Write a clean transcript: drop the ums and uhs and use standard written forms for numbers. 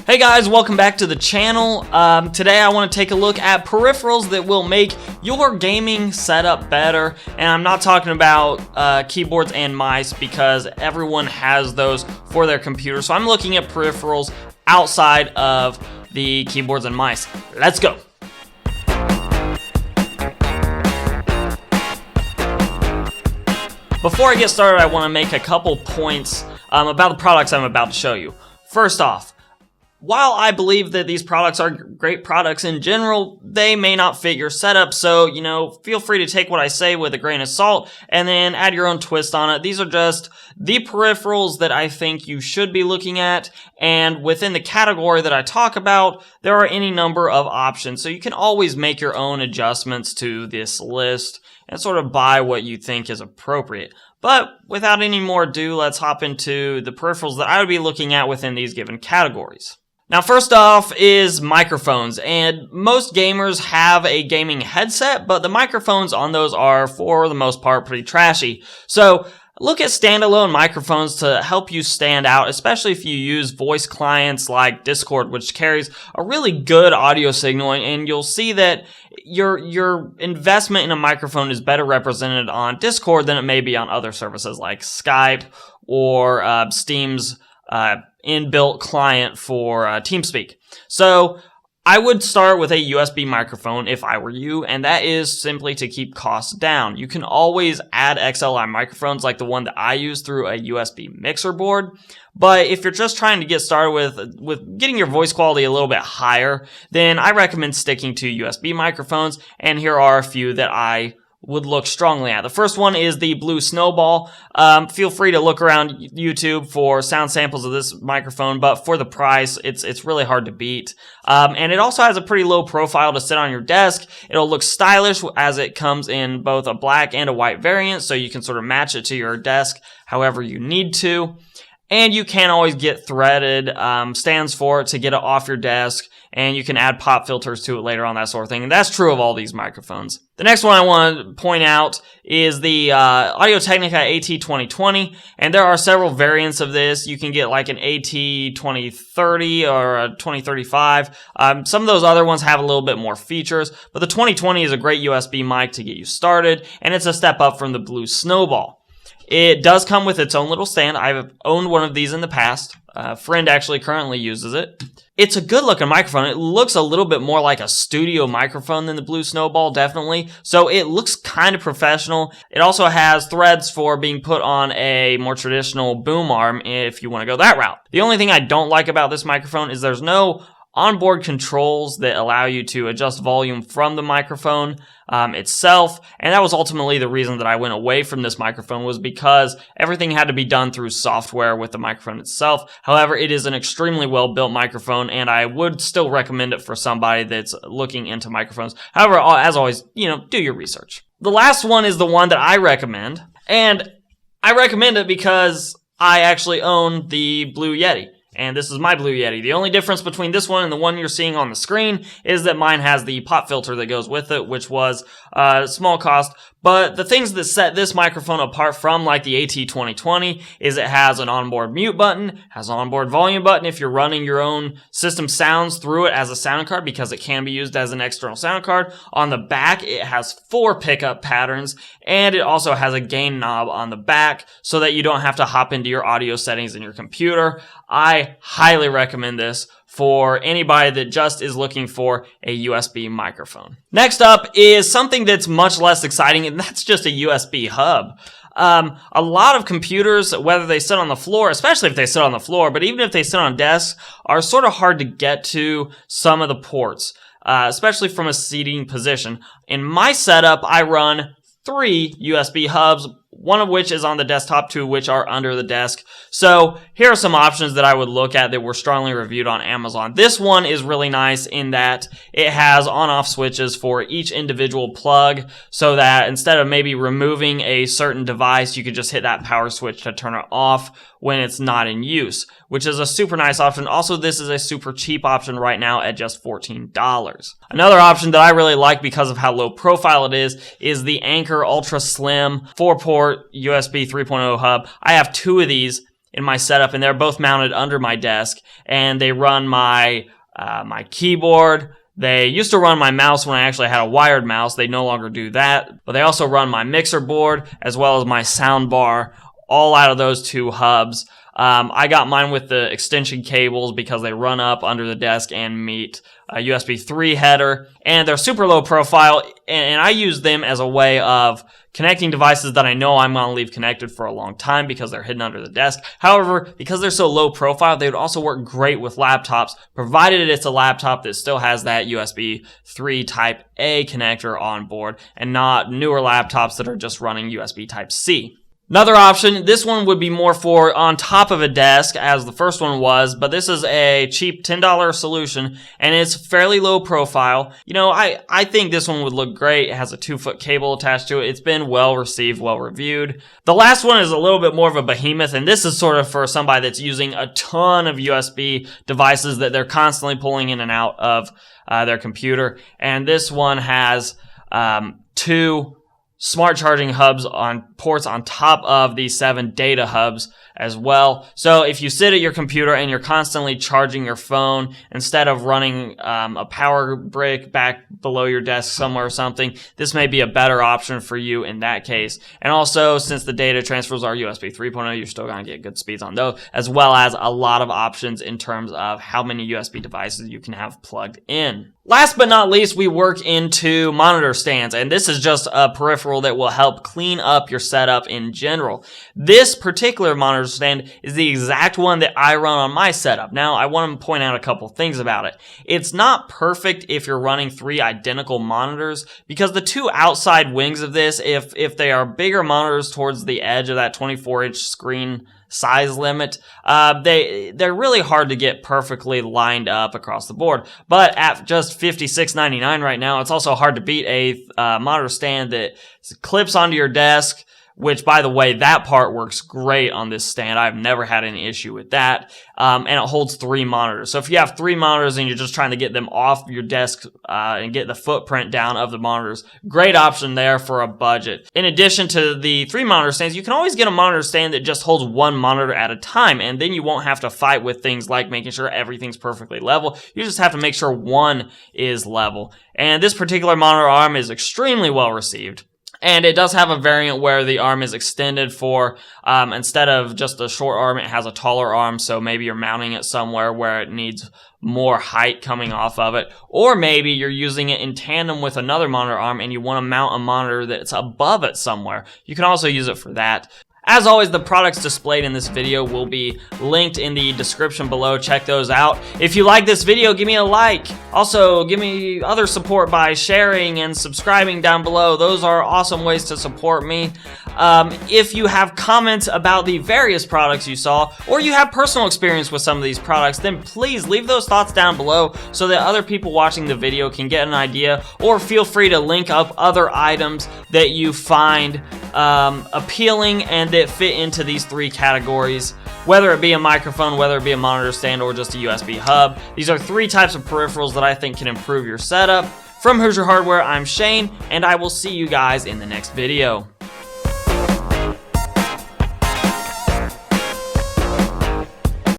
Hey guys, welcome back to the channel. Today I want to take a look at peripherals that will make your gaming setup better. And I'm not talking about keyboards and mice because everyone has those for their computer. So I'm looking at peripherals outside of the keyboards and mice. Let's go. Before I get started, I want to make a couple points about the products I'm about to show you. First off, while I believe that these products are great products in general, they may not fit your setup, so, feel free to take what I say with a grain of salt and then add your own twist on it. These are just the peripherals that I think you should be looking at, and within the category that I talk about, there are any number of options, so you can always make your own adjustments to this list and sort of buy what you think is appropriate. But without any more ado, let's hop into the peripherals that I would be looking at within these given categories. Now, first off is microphones, and most gamers have a gaming headset, but the microphones on those are, for the most part, pretty trashy. So, look at standalone microphones to help you stand out, especially if you use voice clients like Discord, which carries a really good audio signal, and you'll see that your investment in a microphone is better represented on Discord than it may be on other services like Skype or Steam's inbuilt client for TeamSpeak. So I would start with a USB microphone if I were you, and that is simply to keep costs down. You can always add XLR microphones like the one that I use through a USB mixer board, but if you're just trying to get started with getting your voice quality a little bit higher, then I recommend sticking to USB microphones, and here are a few that I would look strongly at. The first one is the Blue Snowball. Feel free to look around YouTube for sound samples of this microphone, but for the price, it's really hard to beat. And it also has a pretty low profile to sit on your desk. It'll look stylish as it comes in both a black and a white variant, so you can sort of match it to your desk however you need to. And you can always get threaded stands for it to get it off your desk, and you can add pop filters to it later on, that sort of thing. And that's true of all these microphones. The next one I want to point out is the Audio-Technica AT2020, and there are several variants of this. You can get like an AT2030 or a 2035. Some of those other ones have a little bit more features, but the 2020 is a great USB mic to get you started, and it's a step up from the Blue Snowball. It does come with its own little stand. I've owned one of these in the past. A friend actually currently uses it. It's a good looking microphone. It looks a little bit more like a studio microphone than the Blue Snowball, definitely. So it looks kind of professional. It also has threads for being put on a more traditional boom arm if you want to go that route. The only thing I don't like about this microphone is there's no onboard controls that allow you to adjust volume from the microphone itself, and that was ultimately the reason that I went away from this microphone, was because everything had to be done through software with the microphone itself. However, it is an extremely well-built microphone, and I would still recommend it for somebody that's looking into microphones. However, as always, do your research. The last one is the one that I recommend, and I recommend it because I actually own the Blue Yeti. And this is my Blue Yeti. The only difference between this one and the one you're seeing on the screen is that mine has the pop filter that goes with it, which was a small cost. But the things that set this microphone apart from like the AT2020 is it has an onboard mute button, has an onboard volume button if you're running your own system sounds through it as a sound card, because it can be used as an external sound card. On the back, it has 4 pickup patterns, and it also has a gain knob on the back so that you don't have to hop into your audio settings in your computer. I highly recommend this for anybody that just is looking for a USB microphone. Next up is something that's much less exciting, and that's just a USB hub. A lot of computers, whether they sit on the floor, especially if they sit on the floor, but even if they sit on desks, are sort of hard to get to some of the ports, especially from a seating position. In my setup, I run 3 USB hubs, one of which is on the desktop, 2 which are under the desk. So here are some options that I would look at that were strongly reviewed on Amazon. This one is really nice in that it has on-off switches for each individual plug, so that instead of maybe removing a certain device, you could just hit that power switch to turn it off when it's not in use, which is a super nice option. Also, this is a super cheap option right now at just $14. Another option that I really like because of how low profile it is the Anker Ultra Slim 4-port USB 3.0 hub. I have 2 of these, in my setup, and they're both mounted under my desk, and they run my my keyboard. They used to run my mouse when I actually had a wired mouse. They no longer do that, but they also run my mixer board as well as my sound bar, all out of those two hubs. I got mine with the extension cables because they run up under the desk and meet a USB 3 header, and they're super low profile, and I use them as a way of connecting devices that I know I'm going to leave connected for a long time because they're hidden under the desk. However, because they're so low profile, they would also work great with laptops, provided it's a laptop that still has that USB 3 Type A connector on board, and not newer laptops that are just running USB Type C. Another option, this one would be more for on top of a desk, as the first one was, but this is a cheap $10 solution, and it's fairly low profile. You know, I think this one would look great. It has a 2-foot cable attached to it. It's been well received, well reviewed. The last one is a little bit more of a behemoth, and this is sort of for somebody that's using a ton of USB devices that they're constantly pulling in and out of their computer. And this one has 2 smart charging hubs on ports on top of the 7 data hubs as well. So if you sit at your computer and you're constantly charging your phone instead of running a power brick back below your desk somewhere or something, this may be a better option for you in that case. And also, since the data transfers are USB 3.0, you're still going to get good speeds on those, as well as a lot of options in terms of how many USB devices you can have plugged in. Last but not least, we work into monitor stands, and this is just a peripheral that will help clean up your setup in general. This particular monitor stand is the exact one that I run on my setup. Now, I want to point out a couple things about it. It's not perfect if you're running 3 identical monitors, because the 2 outside wings of this, if they are bigger monitors towards the edge of that 24-inch screen size limit, they're really hard to get perfectly lined up across the board. But at just $56.99 right now, it's also hard to beat a monitor stand that clips onto your desk, which, by the way, that part works great on this stand. I've never had any issue with that. And it holds 3 monitors. So if you have 3 monitors and you're just trying to get them off your desk and get the footprint down of the monitors, great option there for a budget. In addition to the 3 monitor stands, you can always get a monitor stand that just holds 1 monitor at a time, and then you won't have to fight with things like making sure everything's perfectly level. You just have to make sure one is level. And this particular monitor arm is extremely well received. And it does have a variant where the arm is extended for, instead of just a short arm, it has a taller arm, so maybe you're mounting it somewhere where it needs more height coming off of it. Or maybe you're using it in tandem with another monitor arm and you want to mount a monitor that's above it somewhere. You can also use it for that. As always, the products displayed in this video will be linked in the description below. Check those out. If you like this video, give me a like. Also, give me other support by sharing and subscribing down below. Those are awesome ways to support me. If you have comments about the various products you saw, or you have personal experience with some of these products, then please leave those thoughts down below so that other people watching the video can get an idea, or feel free to link up other items that you find appealing and that fit into these 3 categories, whether it be a microphone, whether it be a monitor stand, or just a USB hub. These are 3 types of peripherals that I think can improve your setup. From Hoosier Hardware, I'm Shane, and I will see you guys in the next video.